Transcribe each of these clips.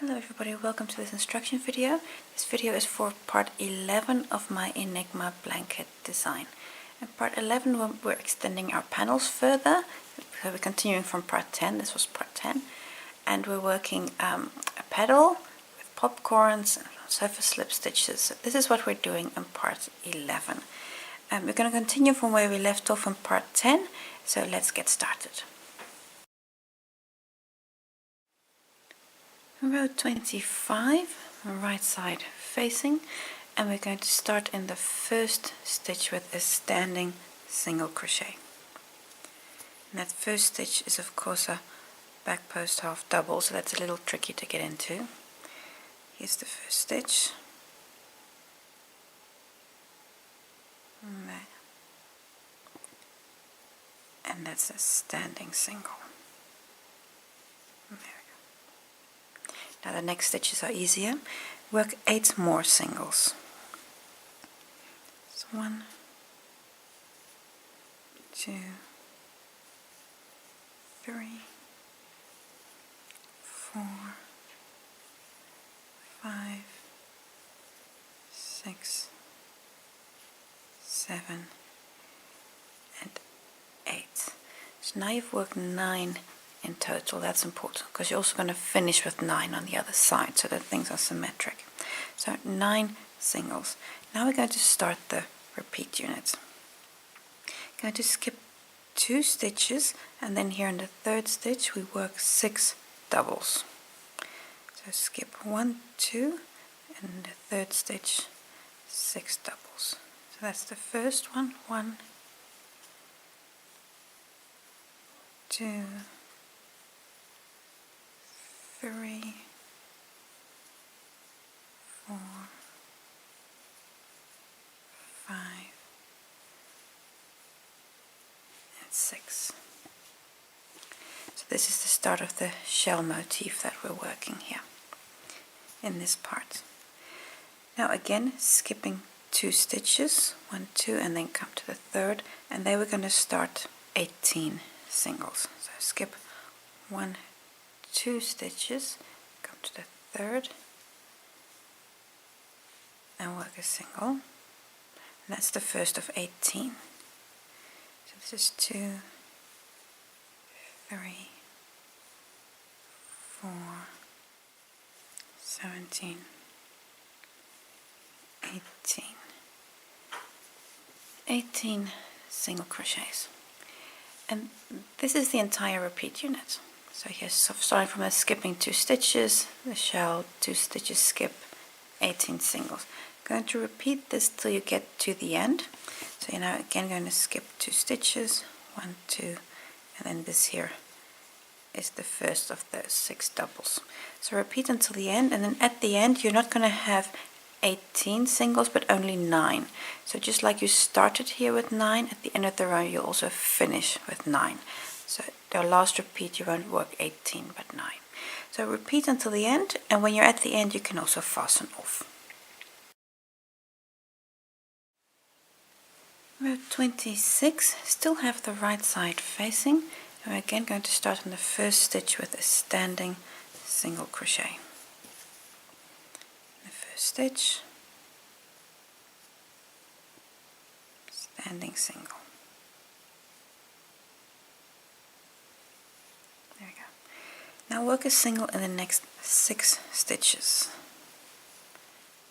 Hello everybody, welcome to this instruction video. This video is for part 11 of my Enigma blanket design. In part 11 we're extending our panels further, so we're continuing from part 10, this was part 10, and we're working a petal with popcorns and surface slip stitches. So this is what we're doing in part 11. We're going to continue from where we left off in part 10, so let's get started. Row 25, right side facing, and we're going to start in the first stitch with a standing single crochet. And that first stitch is of course a back post half double, so that's a little tricky to get into. Here's the first stitch. There. And that's a standing single. There we go. Now the next stitches are easier. Work 8 more singles. So 1, 2, 3, 4, 5, 6, 7, and 8. So now you've worked 9 in total. That's important because you're also going to finish with 9 on the other side so that things are symmetric. So 9 singles. Now we're going to start the repeat unit. Going to skip 2 stitches, and then here in the third stitch we work 6 doubles. So skip 1, 2, and in the third stitch 6 doubles. So that's the first one. 1, 2, 3, 4, 5, and 6. So this is the start of the shell motif that we're working here in this part. Now again, skipping 2 stitches, 1, 2, and then come to the third, and then we're going to start 18 singles. So skip 1, 2 stitches, come to the third, and work a single. And that's the first of 18. So this is 2, 3, 4, 17, 18. 18 single crochets. And this is the entire repeat unit. So here's starting from the skipping 2 stitches, the shell, 2 stitches, skip, 18 singles. Going to repeat this till you get to the end. So you're now again going to skip 2 stitches, 1, 2, and then this here is the first of those 6 doubles. So repeat until the end, and then at the end you're not going to have 18 singles but only 9. So just like you started here with 9, at the end of the row you'll also finish with 9. So the last repeat you won't work 18 but 9. So repeat until the end, and when you're at the end you can also fasten off. Row 26, still have the right side facing, and we're again going to start on the first stitch with a standing single crochet. The first stitch, standing single. There we go. Now work a single in the next 6 stitches.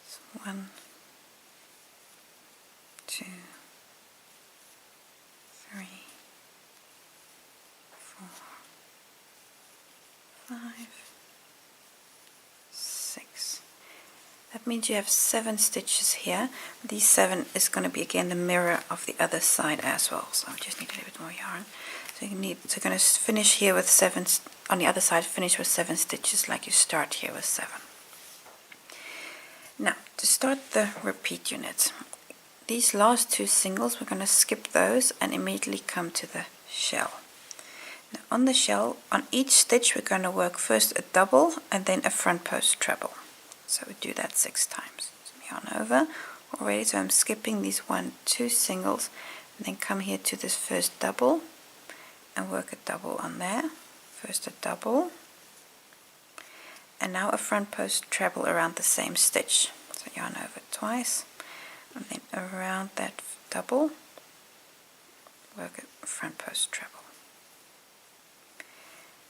So 1, 2, 3, 4, 5, 6. That means you have 7 stitches here. These 7 is going to be again the mirror of the other side as well. So I just need a little bit more yarn. So you're going to finish here with 7, on the other side finish with 7 stitches like you start here with 7. Now to start the repeat unit, these last 2 singles we're going to skip those and immediately come to the shell. Now on the shell, on each stitch we're going to work first a double and then a front post treble. So we do that 6 times. So yarn over already, so I'm skipping these 1, 2 singles and then come here to this first double and work a double on there. First a double, And now a front post treble around the same stitch. So yarn over twice, and then around that double, work a front post treble.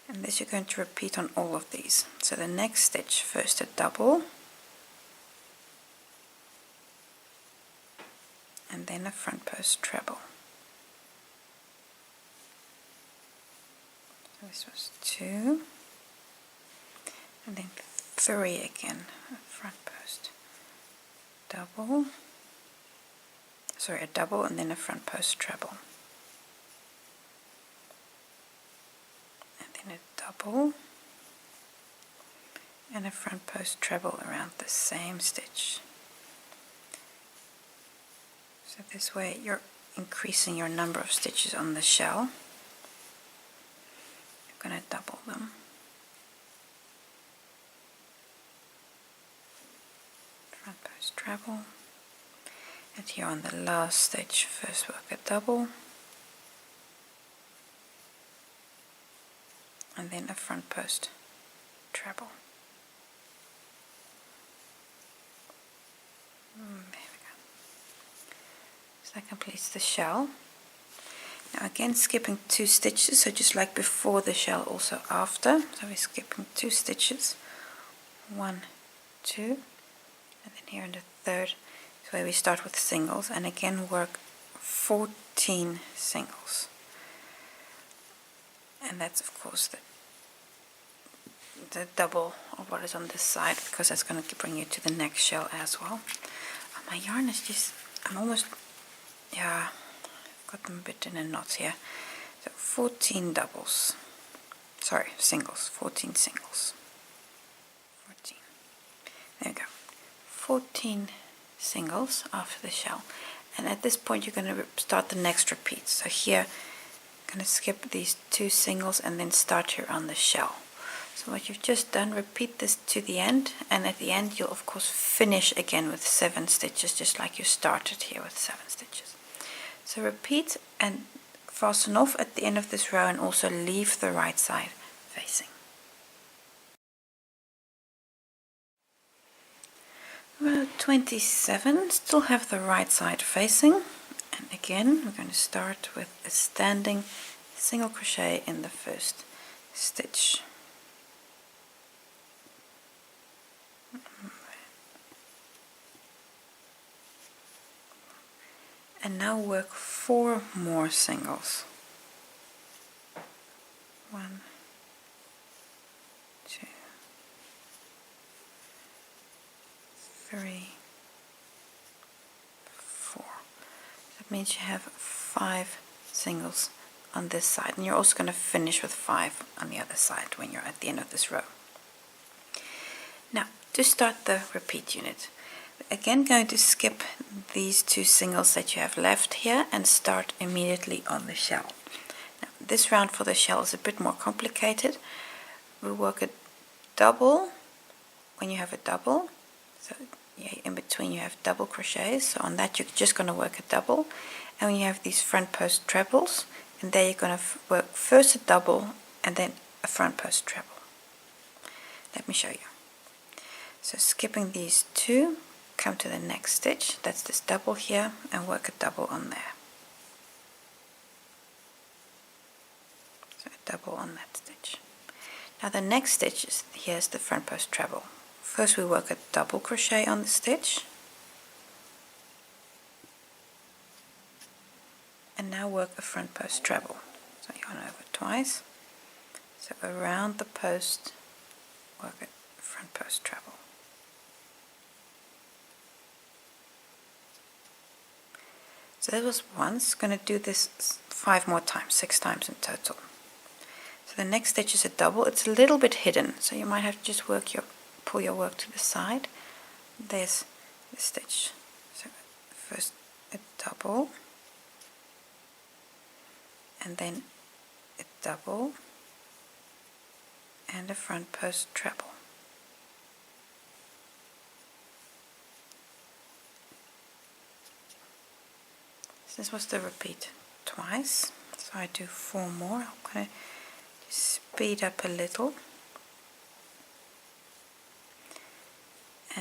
And this you're going to repeat on all of these. So the next stitch, first a double, and then a front post treble. So this was 2, and then 3 again, a front post double, sorry, a double and then a front post treble, and then a double and a front post treble around the same stitch. So this way you're increasing your number of stitches on the shell. You're going to double them. Front post treble, and here on the last stitch, first work a double, and then a front post treble. There we go. So that completes the shell. Now again, skipping 2 stitches, so just like before the shell, also after. So we're skipping 2 stitches, 1, 2, and then here in the third is where we start with singles, and again work 14 singles. And that's of course the double of what is on this side, because that's going to bring you to the next shell as well. Oh, my yarn is just, I'm almost, yeah, I've got them a bit in a knot here. So 14 doubles, sorry, singles, 14 singles. 14. There we go. 14 singles after the shell. And at this point you're going to start the next repeat. So here I'm going to skip these 2 singles and then start here on the shell. So what you've just done, repeat this to the end, and at the end you'll of course finish again with 7 stitches, just like you started here with 7 stitches. So repeat and fasten off at the end of this row, and also leave the right side facing. Row 27, still have the right side facing, and again we're going to start with a standing single crochet in the first stitch. And now work 4 more singles. 1, 2, 3, 4. That means you have 5 singles on this side, and you're also going to finish with 5 on the other side when you're at the end of this row. Now, to start the repeat unit, again going to skip these 2 singles that you have left here and start immediately on the shell. Now, this round for the shell is a bit more complicated. We work a double when you have a double, so yeah, in between you have double crochets, so on that you're just going to work a double, and when you have these front post trebles, and there you're going to work first a double and then a front post treble. Let me show you. So skipping these 2, come to the next stitch, that's this double here, and work a double on there. So a double on that stitch. Now the next stitch is, here's the front post treble. First we work a double crochet on the stitch, and now work a front post treble. So yarn over twice, so around the post work a front post treble. So that was once. Going to do this 5 more times, 6 times in total. So the next stitch is a double. It's a little bit hidden, so you might have to just pull your work to the side. There's the stitch. So first a double, and then a double, and a front post treble. This was the repeat twice, so I do 4 more. I'm going to speed up a little.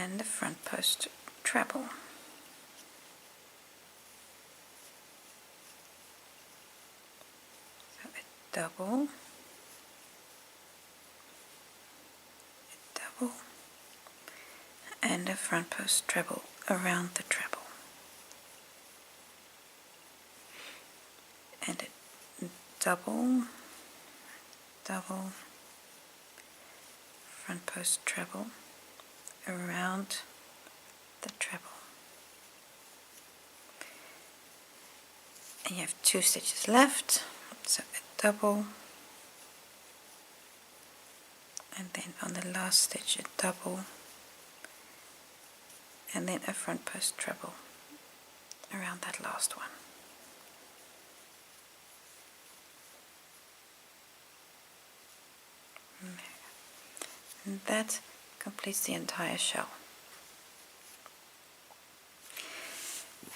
and the front post treble. So a double, and a front post treble around the treble, and a double, front post treble around the treble, and you have 2 stitches left, so a double, and then on the last stitch a double, and then a front post treble around that last one. And that completes the entire shell.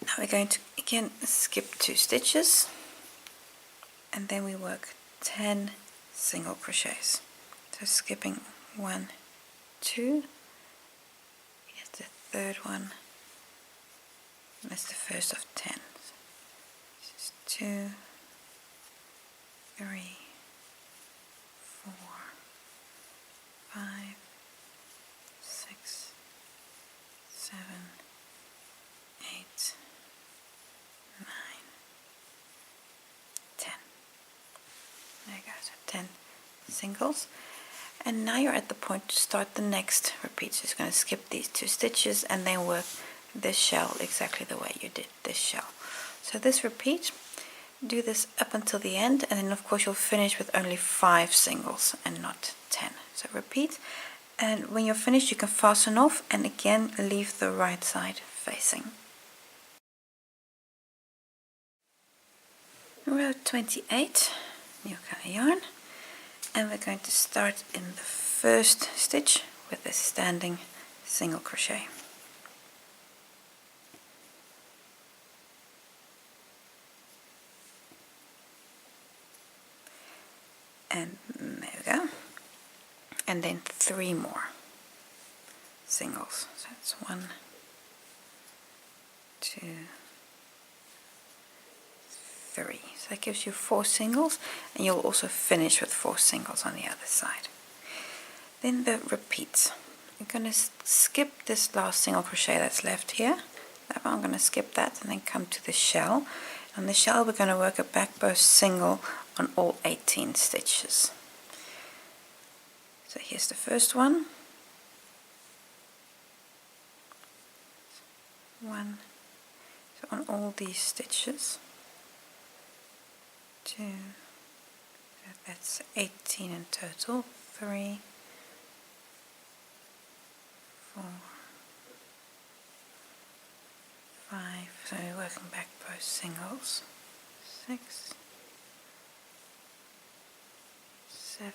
Now we're going to again skip 2 stitches, and then we work 10 single crochets. So skipping 1, 2, here's the third one, and that's the first of 10. So this is 2, 3, 4, 5, 6, 7, 8, 9, 10. There you go, so 10 singles. And now you're at the point to start the next repeat. So you're going to skip these 2 stitches and then work this shell exactly the way you did this shell. So this repeat, do this up until the end, and then of course you'll finish with only 5 singles and not 10. So repeat, and when you're finished you can fasten off and again leave the right side facing. Row 28, new color yarn, and we're going to start in the first stitch with a standing single crochet. And there we go, and then 3 more singles. So it's 1, 2, 3. So that gives you 4 singles, and you'll also finish with 4 singles on the other side. Then the repeats. We're going to skip this last single crochet that's left here. I'm going to skip that and then come to the shell. On the shell we're going to work a back post single on all 18 stitches. So here's the first one. 1. So on all these stitches. 2. So that's 18 in total. 3, 4, 5. So we're working back post singles. 6, 7,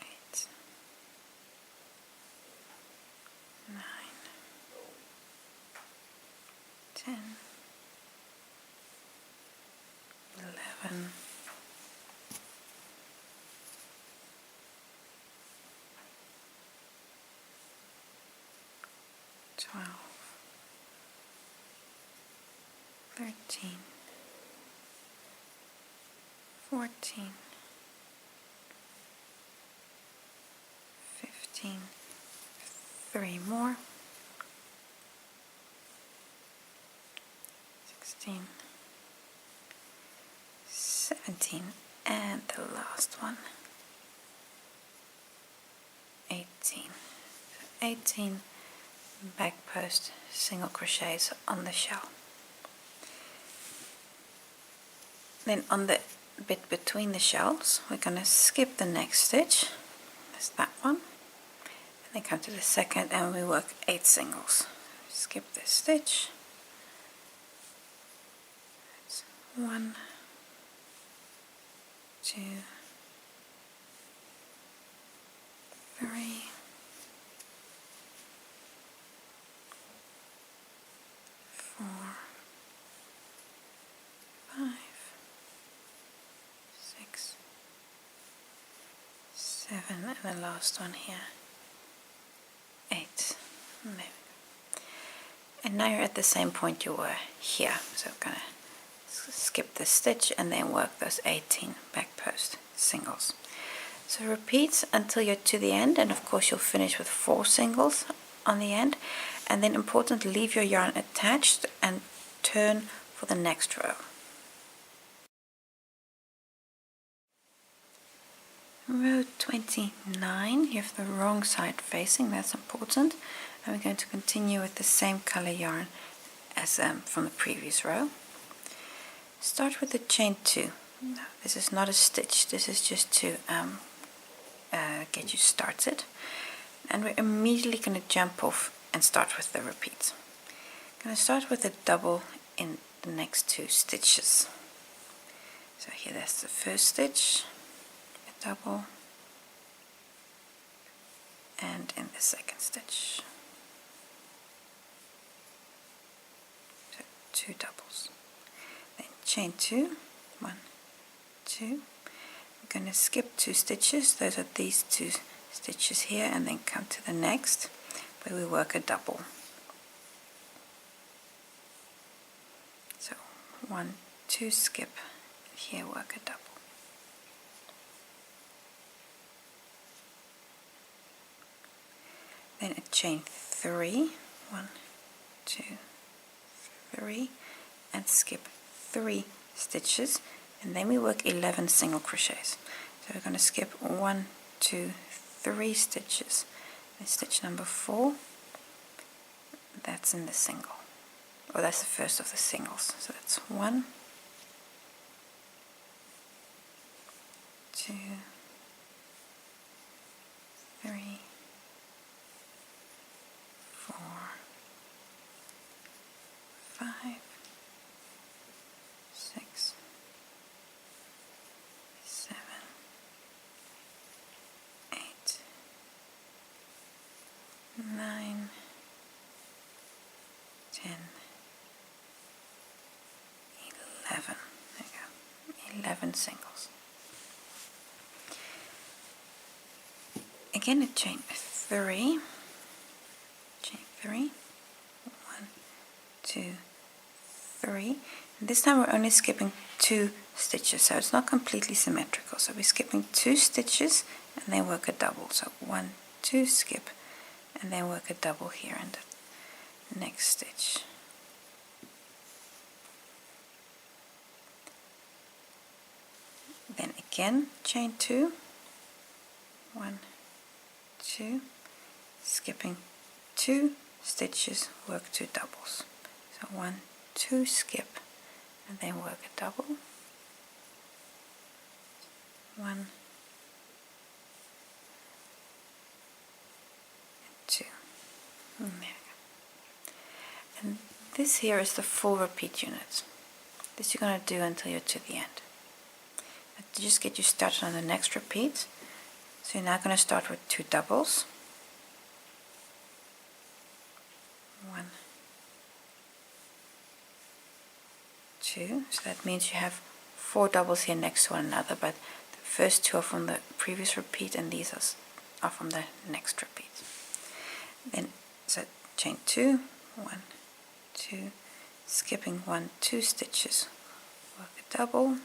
8, 9, 10, 11, 12, 13, 14, 15, 3 more, 16, 17, and the last one, 18. So 18 back post single crochets on the shell. Then on the bit between the shells we're going to skip the next stitch, that's that one, and then come to the second and we work 8 singles. Skip this stitch. That's 1, 2, 3, 4, 5, 6, 7, and the last one here, 8. And there we go. And now you're at the same point you were here. So I'm going to skip the stitch and then work those 18 back post singles. So repeat until you're to the end, and of course you'll finish with 4 singles on the end. And then important, leave your yarn attached and turn for the next row. Row 29, you have the wrong side facing, that's important. And we're going to continue with the same color yarn as from the previous row. Start with the chain 2. No, this is not a stitch, this is just to get you started. And we're immediately going to jump off and start with the repeat. I'm going to start with a double in the next 2 stitches. So here that's the first stitch, a double, and in the second stitch. So 2 doubles. Then chain 2, 1, 2. I'm going to skip 2 stitches, those are these 2 stitches here, and then come to the next where we work a double. So 1, 2, skip, here work a double. Then a chain 3, 1, 2, 3, and skip 3 stitches, and then we work 11 single crochets. So we're going to skip 1, 2, 3 stitches. And stitch number 4, that's in the single, or that's the first of the singles. So that's 1, 2, 3, 4, 5, 6, 7, 8, 9, 10, 11. There you go. 11 singles. Again a chain 3. Chain 3. 1, 2, 3. And this time we're only skipping 2 stitches, so it's not completely symmetrical. So we're skipping 2 stitches and then work a double. So 1, 2, skip, and then work a double here in the next stitch. Then again chain 2, 1, 2, skipping 2 stitches, work 2 doubles. So 1, 2, skip, and then work a double. 1, 2. And there we go. And this here is the full repeat unit. This you're going to do until you're to the end. To just get you started on the next repeat. So you're now going to start with 2 doubles. 1, 2. So that means you have 4 doubles here next to one another, but the first 2 are from the previous repeat and these are from the next repeat. Then so chain 2, 1, 2, skipping 1, 2 stitches, work a double.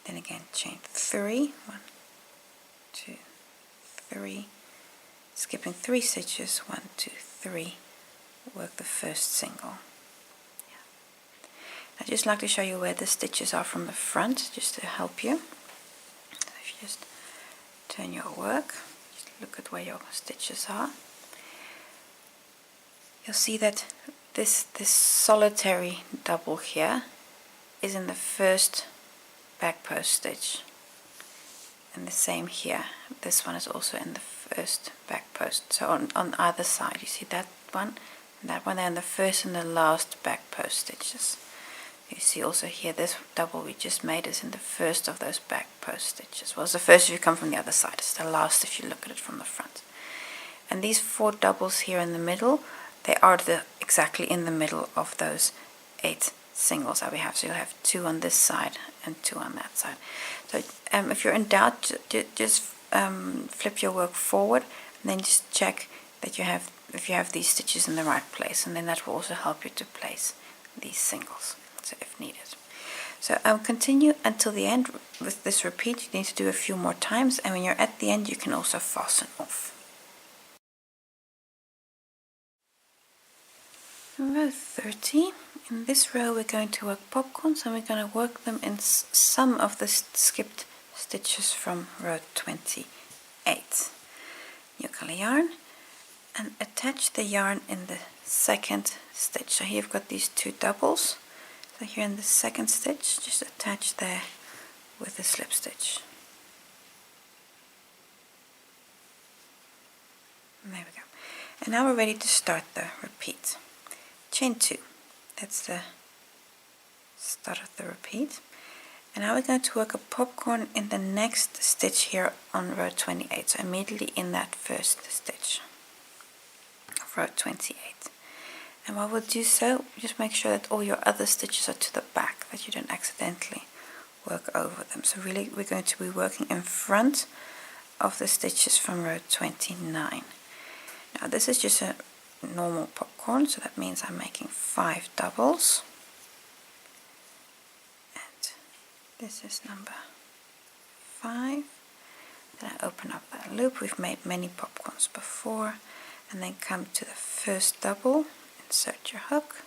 Then again chain 3, 1, 2, 3, skipping 3 stitches, 1, 2, 3, work the first single. I'd just like to show you where the stitches are from the front, just to help you. So if you just turn your work, just look at where your stitches are. You'll see that this solitary double here is in the first back post stitch, and the same here. This one is also in the first back post. So on either side, you see that one and that one. They're in the first and the last back post stitches. You see also here this double we just made is in the first of those back post stitches. Well, it's the first if you come from the other side. It's the last if you look at it from the front. And these 4 doubles here in the middle, they are exactly in the middle of those 8 singles that we have. So you'll have 2 on this side and 2 on that side. So if you're in doubt, just flip your work forward and then just check that if you have these stitches in the right place, and then that will also help you to place these singles, so if needed. So continue until the end with this repeat. You need to do a few more times, and when you're at the end you can also fasten off. Row 30. In this row we're going to work popcorns, and we're going to work them in some of the skipped stitches from row 28. New color yarn, and attach the yarn in the second stitch. So here you've got these 2 doubles. So here in the second stitch, just attach there with a slip stitch. And there we go. And now we're ready to start the repeat. Chain 2. That's the start of the repeat. And now we're going to work a popcorn in the next stitch here on row 28. So immediately in that first stitch of row 28. And while we'll do so, just make sure that all your other stitches are to the back, that you don't accidentally work over them. So really we're going to be working in front of the stitches from row 29. Now this is just a normal popcorn, so that means I'm making 5 doubles. And this is number 5. Then I open up that loop. We've made many popcorns before, and then come to the first double. Insert your hook,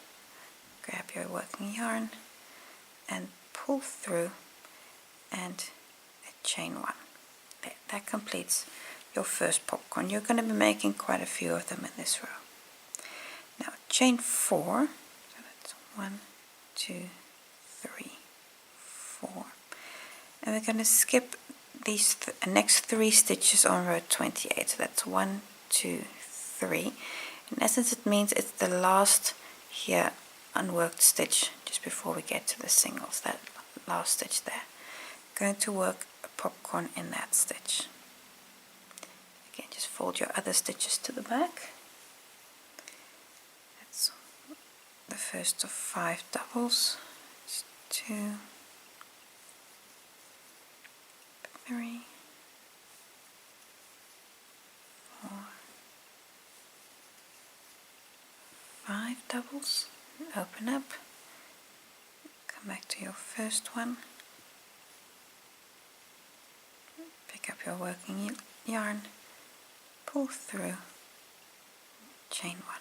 grab your working yarn and pull through, and chain 1. There, that completes your first popcorn. You're going to be making quite a few of them in this row. Now chain 4, so that's 1, 2, 3, 4, and we're going to skip these next 3 stitches on row 28. So that's 1, 2, 3. In essence, it means it's the last here unworked stitch just before we get to the singles, that last stitch there. Going to work a popcorn in that stitch. Again, just fold your other stitches to the back. That's the first of 5 doubles. It's 2, 3, 4, 5 doubles. Open up, come back to your first one, pick up your working yarn, pull through, chain 1.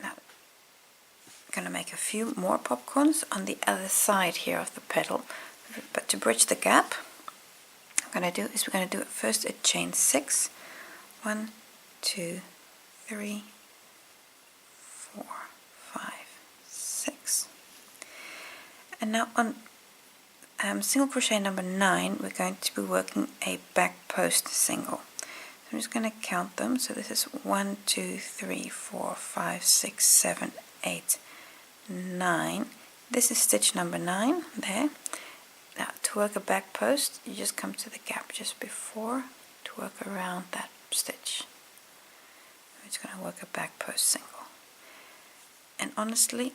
Now I'm going to make a few more popcorns on the other side here of the petal, but to bridge the gap, what I'm going to do is we're going to do first a chain 6, 1, 2, 3, 4, 5, 6. And now on single crochet number 9, we're going to be working a back post single. So I'm just going to count them. So this is 1, 2, 3, 4, 5, 6, 7, 8, 9. This is stitch number 9 there. Now to work a back post, you just come to the gap just before to work around that stitch. I'm just going to work a back post single. And honestly,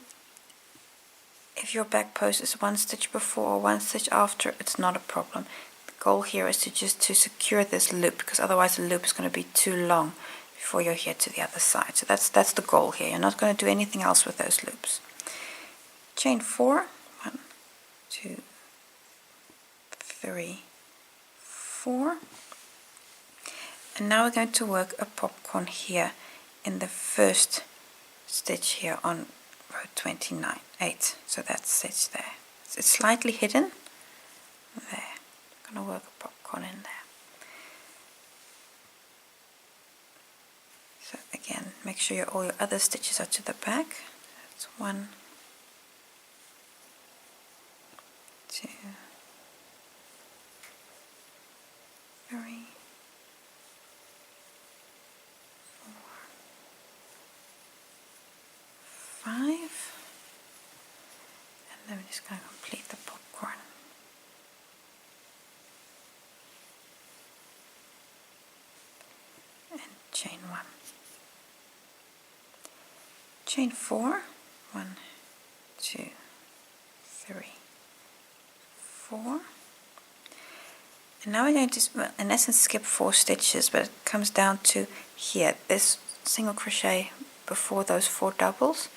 if your back post is 1 stitch before or 1 stitch after, it's not a problem. The goal here is to secure this loop, because otherwise the loop is going to be too long before you're here to the other side. So that's the goal here. You're not going to do anything else with those loops. Chain 4, 1, 2, 3, 4. And now we're going to work a popcorn here in the first stitch here on row 29, 8. So that stitch there. It's slightly hidden there. I'm going to work a popcorn in there. So again, make sure all your other stitches are to the back. That's 1, 2, 3, 4, 5, and then we're just going to complete the popcorn. And chain 1. Chain 4, 1, 2, 3, 4. And now we're going to, well, in essence, skip 4 stitches, but it comes down to here, this single crochet before those 4 doubles.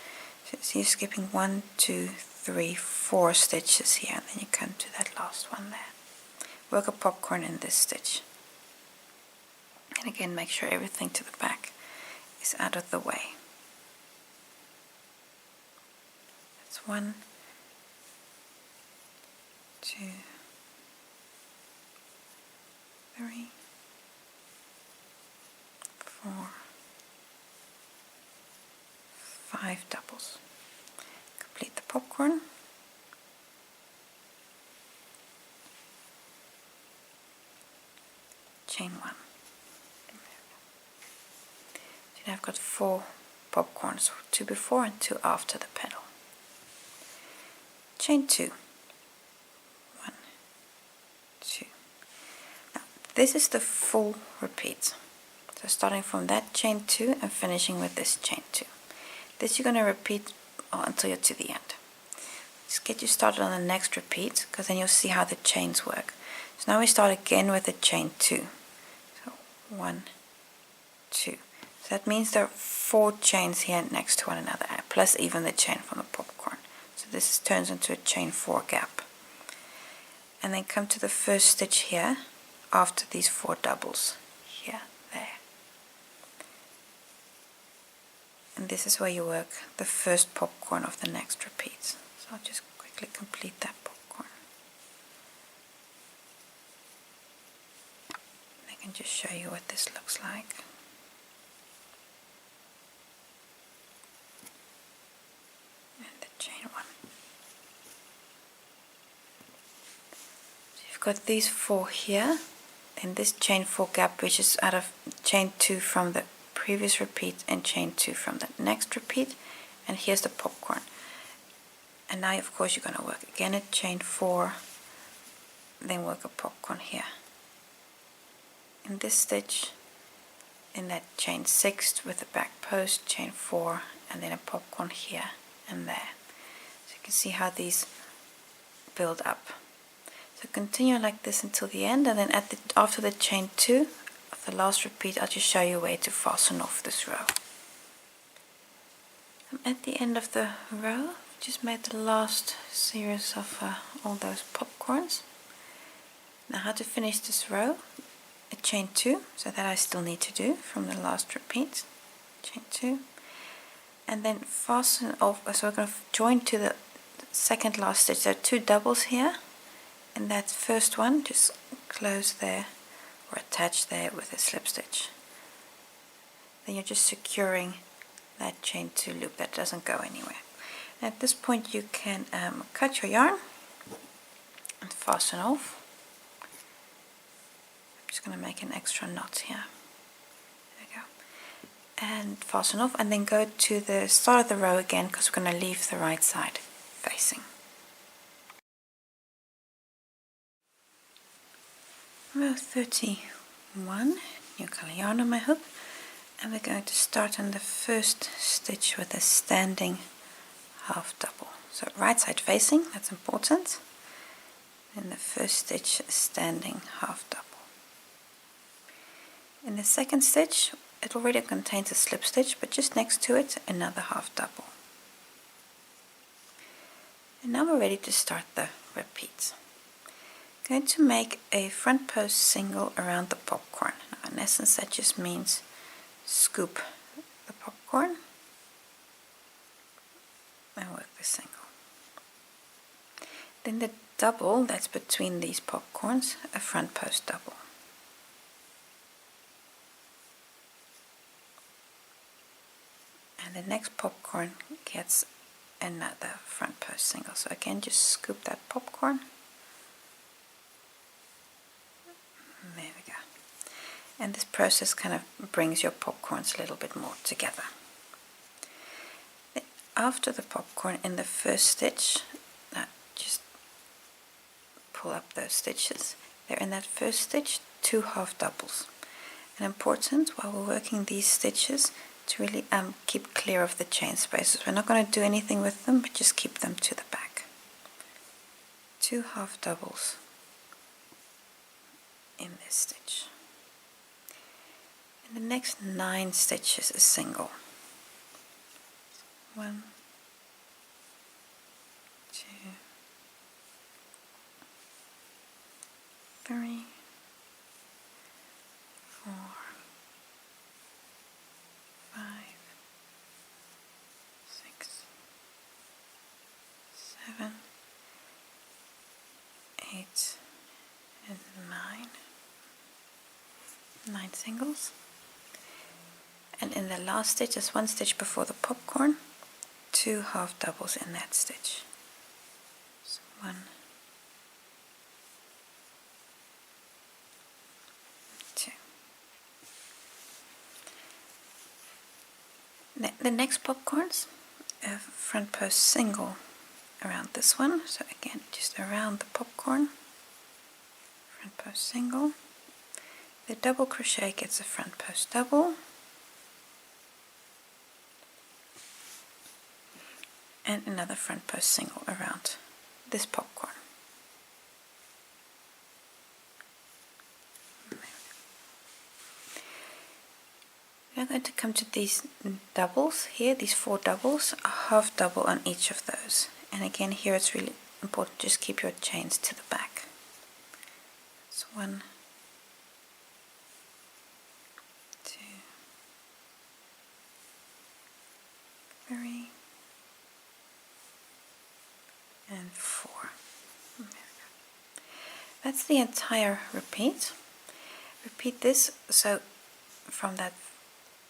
So you're skipping 1, 2, 3, 4 stitches here, and then you come to that last one there. Work a popcorn in this stitch. And again, make sure everything to the back is out of the way. That's 1, 2, 3, 4, 5 doubles. Complete the popcorn. Chain 1. So now I've got 4 popcorns, 2 before and 2 after the pedal. Chain 2. 1, 2. Now this is the full repeat. So starting from that chain 2 and finishing with this chain 2. This you're going to repeat until you're to the end. Just get you started on the next repeat, because then you'll see how the chains work. So now we start again with the chain 2. So 1, 2. So that means there are 4 chains here next to one another, plus even the chain from the popcorn. So this turns into a chain 4 gap. And then come to the first stitch here after these 4 doubles. Here, there. And this is where you work the first popcorn of the next repeat. So I'll just quickly complete that popcorn. I can just show you what this looks like. And the chain 1. So you've got these 4 here, then this chain 4 gap, which is out of chain 2 from the previous repeat and chain 2 from the next repeat, and here's the popcorn. And now of course you're going to work again a chain 4, then work a popcorn here in this stitch, in that chain 6 with the back post, chain 4, and then a popcorn here and there. So you can see how these build up. So continue like this until the end, and then after the chain 2 of the last repeat, I'll just show you where to fasten off this row. I'm at the end of the row. Just made the last series of all those popcorns. Now how to finish this row? A chain 2, so that I still need to do from the last repeat. Chain 2, and then fasten off. So we're going to join to the second last stitch. There are 2 doubles here, and that first one just close there or attach there with a slip stitch. Then you're just securing that chain 2 loop that doesn't go anywhere. And at this point you can cut your yarn and fasten off. I'm just going to make an extra knot here. There we go. And fasten off, and then go to the start of the row again, because we're going to leave the right side facing. Row 31, new color yarn on my hook, and we're going to start on the first stitch with a standing half double. So right side facing, that's important. In the first stitch, standing half double. In the second stitch, it already contains a slip stitch, but just next to it, another half double. And now we're ready to start the repeat. I'm going to make a front post single around the popcorn. Now, in essence, that just means scoop the popcorn and work the single. Then the double that's between these popcorns, a front post double. And the next popcorn gets another front post single. So again, just scoop that popcorn. There we go. And this process kind of brings your popcorns a little bit more together. After the popcorn in the first stitch, just pull up those stitches. There in that first stitch, 2 half doubles. And important, while we're working these stitches, to really keep clear of the chain spaces. We're not going to do anything with them, but just keep them to the back. 2 half doubles in this stitch. And the next 9 stitches is single. 1, 2, 3, 4, 5, 6, 7, 8, and 9. 9 singles. And in the last stitch, there's 1 stitch before the popcorn, 2 half doubles in that stitch. So 1, 2. The next popcorns, a front post single around this one. So again, just around the popcorn, front post single. The double crochet gets a front post double. And another front post single around this popcorn. We're going to come to these doubles here, these 4 doubles, a half double on each of those. And again, here it's really important, just keep your chains to the back. That's 1, 2, 3, and 4. There we go. That's the entire repeat. Repeat this, so from that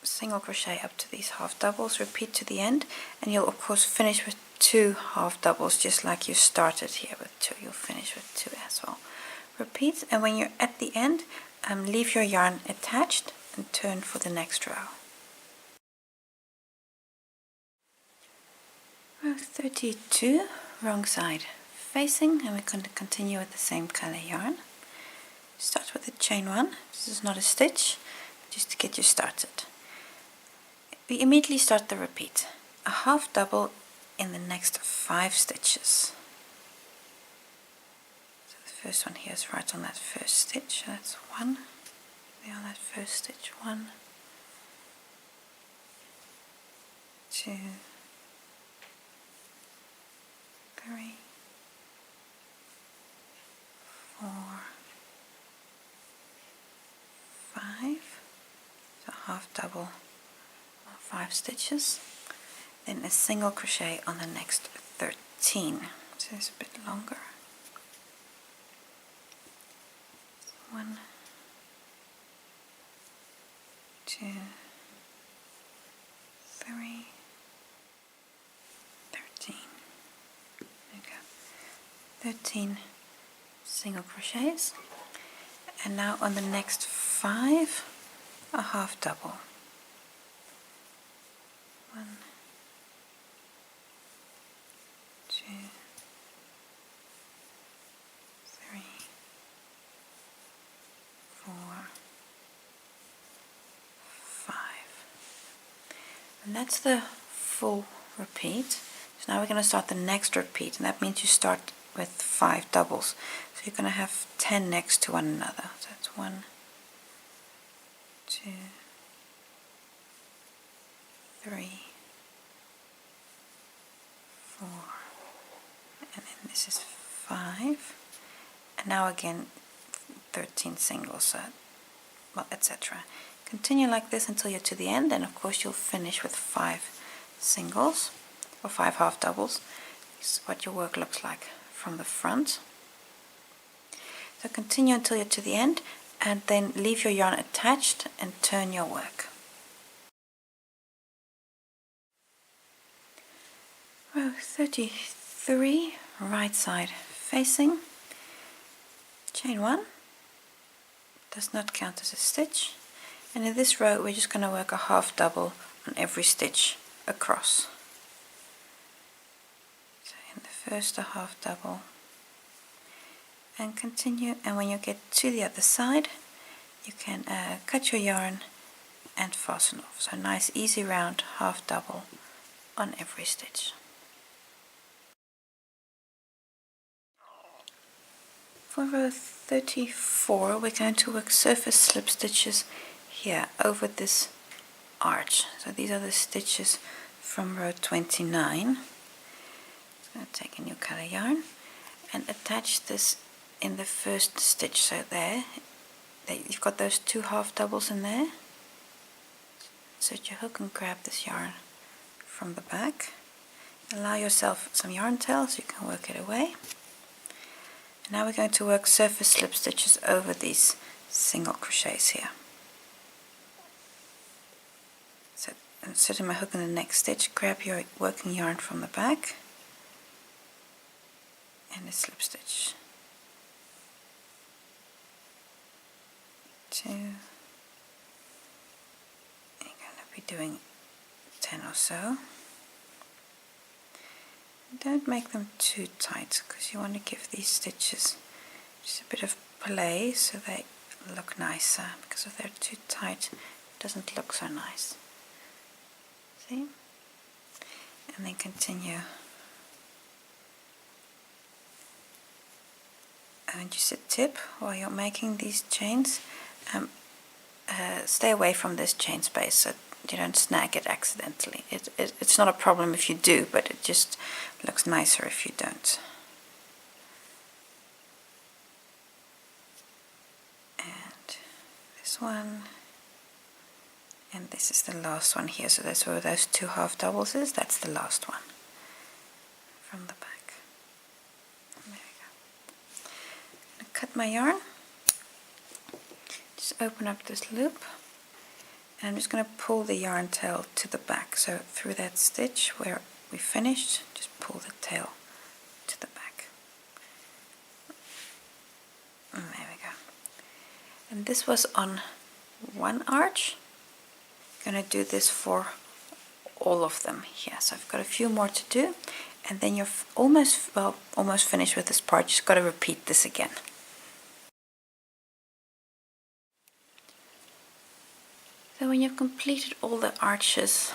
single crochet up to these half doubles, repeat to the end, and you'll of course finish with 2 half doubles, just like you started here with 2. You'll finish with 2 as well. Repeat, and when you're at the end, leave your yarn attached and turn for the next row. Row 32, wrong side facing, and we're going to continue with the same color yarn. Start with the chain 1. This is not a stitch, just to get you started. We immediately start the repeat. A half double in the next 5 stitches. So the first one here is right on that first stitch. So that's 1. There on that first stitch. 1, 2, 3, 4, 5. So half double on 5 stitches. Then a single crochet on the next 13. So it's a bit longer. 1, 2, 3, 13. There we go. 13 single crochets. And now on the next 5, a half double. 1, 2, 3, 4, 5. And that's the full repeat. So now we're going to start the next repeat, and that means you start with 5 doubles. So you're going to have 10 next to one another. So that's 1, 2, 3, 4, and then this is 5, and now again 13 singles, so, well, etc. Continue like this until you're to the end, and of course you'll finish with 5 singles or 5 half doubles. This is what your work looks like from the front. So continue until you're to the end, and then leave your yarn attached and turn your work. Row 33, right side facing, chain 1, does not count as a stitch, and in this row we're just going to work a half double on every stitch across. So in the first a half double, and continue, and when you get to the other side you can cut your yarn and fasten off. So nice easy round half double on every stitch. For row 34 we're going to work surface slip stitches here over this arch. So these are the stitches from row 29. I'm going to take a new color yarn and attach this in the first stitch. So there you've got those 2 half doubles in there. Insert your hook and grab this yarn from the back. Allow yourself some yarn tail so you can work it away. And now we're going to work surface slip stitches over these single crochets here. So inserting my hook in the next stitch, grab your working yarn from the back and a slip stitch. 2. You're going to be doing 10 or so. Don't make them too tight because you want to give these stitches just a bit of play so they look nicer, because if they're too tight it doesn't look so nice. See? And then continue. And just a tip while you're making these chains, stay away from this chain space so you don't snag it accidentally. It's not a problem if you do, but it just looks nicer if you don't. And this one, and this is the last one here. So that's where those 2 half doubles is. That's the last one from the back. There we go. I'm going to cut my yarn. Just open up this loop. And I'm just going to pull the yarn tail to the back. So through that stitch where we finished, just pull the tail to the back. And there we go. And this was on one arch. I'm going to do this for all of them here. So I've got a few more to do, and then you're almost finished with this part. You've got to repeat this again. So when you've completed all the arches,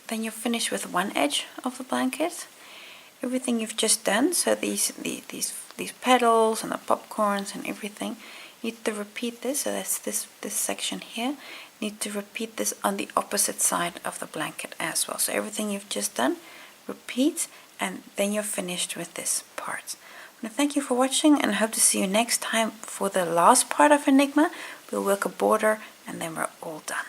then you're finished with one edge of the blanket. Everything you've just done, so these petals and the popcorns and everything, you need to repeat this. So that's this section here. You need to repeat this on the opposite side of the blanket as well. So everything you've just done, repeat, and then you're finished with this part. I want to thank you for watching, and I hope to see you next time for the last part of Enigma. We'll work a border and then we're all done.